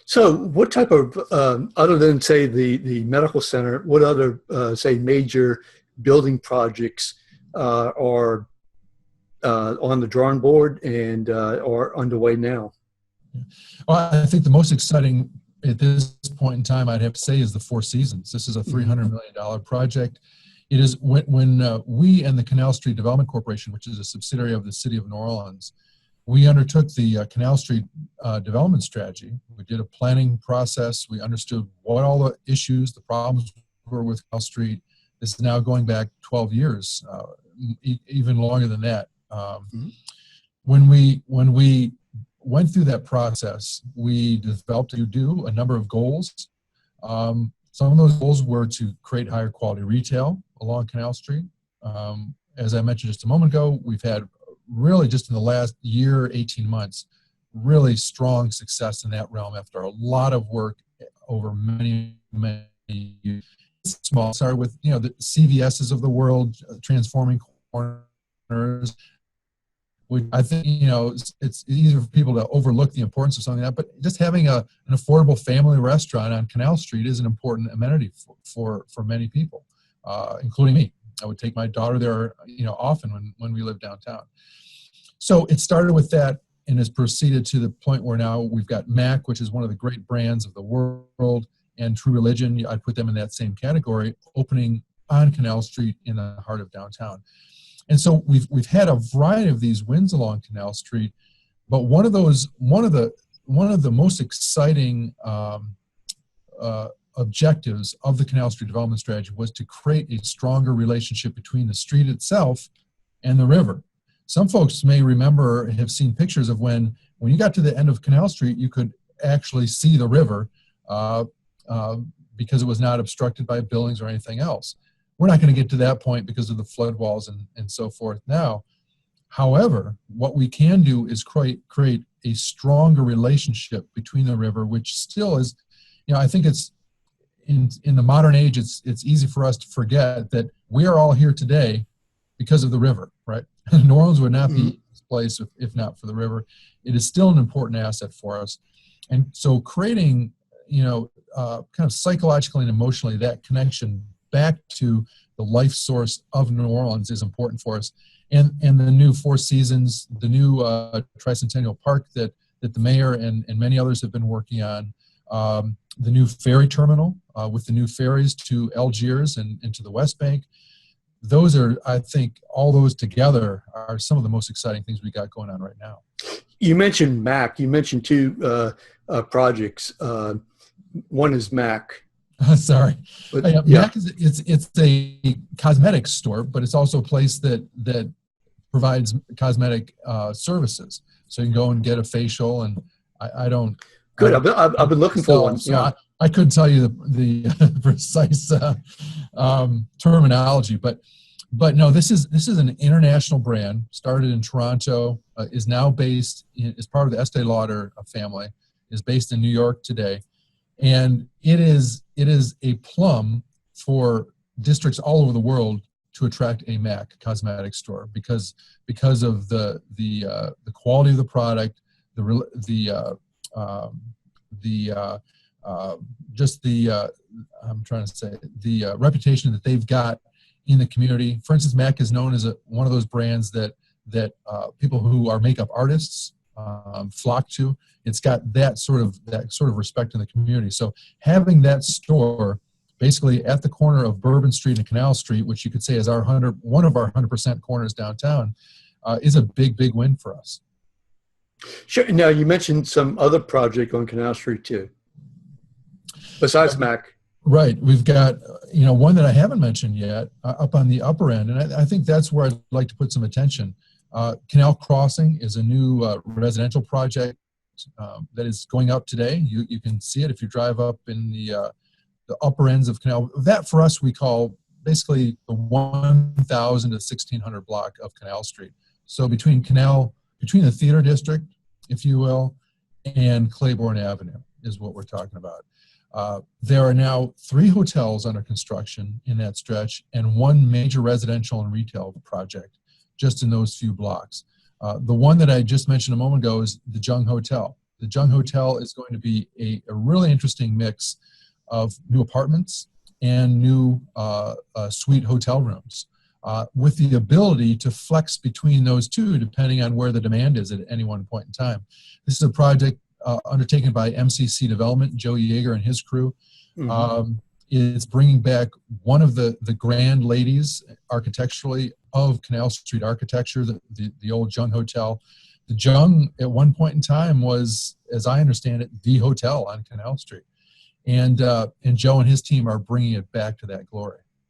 So what type of, other than say the medical center, what other, say major building projects are on the drawing board and are underway now? Well, I think the most exciting at this point in time, I'd have to say, is the Four Seasons. This is a $300 million project. It is when we and the Canal Street Development Corporation, which is a subsidiary of the City of New Orleans, we undertook the Canal Street development strategy. We did a planning process. We understood what all the issues, the problems were with Canal Street. This is now going back 12 years, even longer than that. When we went through that process, we developed a number of goals. Some of those goals were to create higher quality retail along Canal Street. As I mentioned just a moment ago, we've had really just in the last year, 18 months, really strong success in that realm after a lot of work over many years. Small, started with, the CVS's of the world, transforming corners. I think, it's easier for people to overlook the importance of something like that, but just having an affordable family restaurant on Canal Street is an important amenity for many people, including me. I would take my daughter there, often when we lived downtown. So it started with that and has proceeded to the point where now we've got MAC, which is one of the great brands of the world, and True Religion. I'd put them in that same category, opening on Canal Street in the heart of downtown. And so we've had a variety of these wins along Canal Street, but one of the most exciting objectives of the Canal Street development strategy was to create a stronger relationship between the street itself and the river. Some folks may remember, have seen pictures of when you got to the end of Canal Street, you could actually see the river because it was not obstructed by buildings or anything else. We're not going to get to that point because of the flood walls and so forth now. However, what we can do is create a stronger relationship between the river, which still is, I think it's in the modern age, it's easy for us to forget that we are all here today because of the river, right? New Orleans would not be this place if not for the river. It is still an important asset for us. And so creating, kind of psychologically and emotionally, that connection back to the life source of New Orleans is important for us. And the new Four Seasons, the new Tricentennial Park that the mayor and many others have been working on, the new ferry terminal with the new ferries to Algiers and to the West Bank. Those are, I think, all those together are some of the most exciting things we got going on right now. You mentioned MAC. You mentioned two projects. One is MAC. Sorry. But, MAC is it's a cosmetic store, but it's also a place that provides cosmetic services. So you can go and get a facial, and I don't. Good. I've been looking for one. So I couldn't tell you the precise terminology, but no, this is an international brand. Started in Toronto, is now based is part of the Estee Lauder family. Is based in New York today, and it is a plum for districts all over the world to attract a MAC cosmetic store because of the quality of the product, the reputation that they've got in the community. For instance, MAC is known as one of those brands that people who are makeup artists flock to. It's got that sort of respect in the community. So having that store basically at the corner of Bourbon Street and Canal Street, which you could say is one of our 100% corners downtown, is a big win for us. Sure. Now, you mentioned some other project on Canal Street too, besides MAC. Right. We've got, one that I haven't mentioned yet up on the upper end, and I think that's where I'd like to put some attention. Canal Crossing is a new residential project that is going up today. You can see it if you drive up in the upper ends of Canal. That for us we call basically the 1,000 to 1,600 block of Canal Street. So between the theater district, if you will, and Claiborne Avenue is what we're talking about. There are now 3 hotels under construction in that stretch and 1 major residential and retail project just in those few blocks. The one that I just mentioned a moment ago is the Jung Hotel. The Jung Hotel is going to be a really interesting mix of new apartments and new suite hotel rooms, with the ability to flex between those two depending on where the demand is at any one point in time. This is a project undertaken by MCC Development, Joe Yeager and his crew. It's bringing back one of the grand ladies architecturally of Canal Street architecture, the old Jung Hotel. The Jung at one point in time was, as I understand it, the hotel on Canal Street. And Joe and his team are bringing it back to that glory.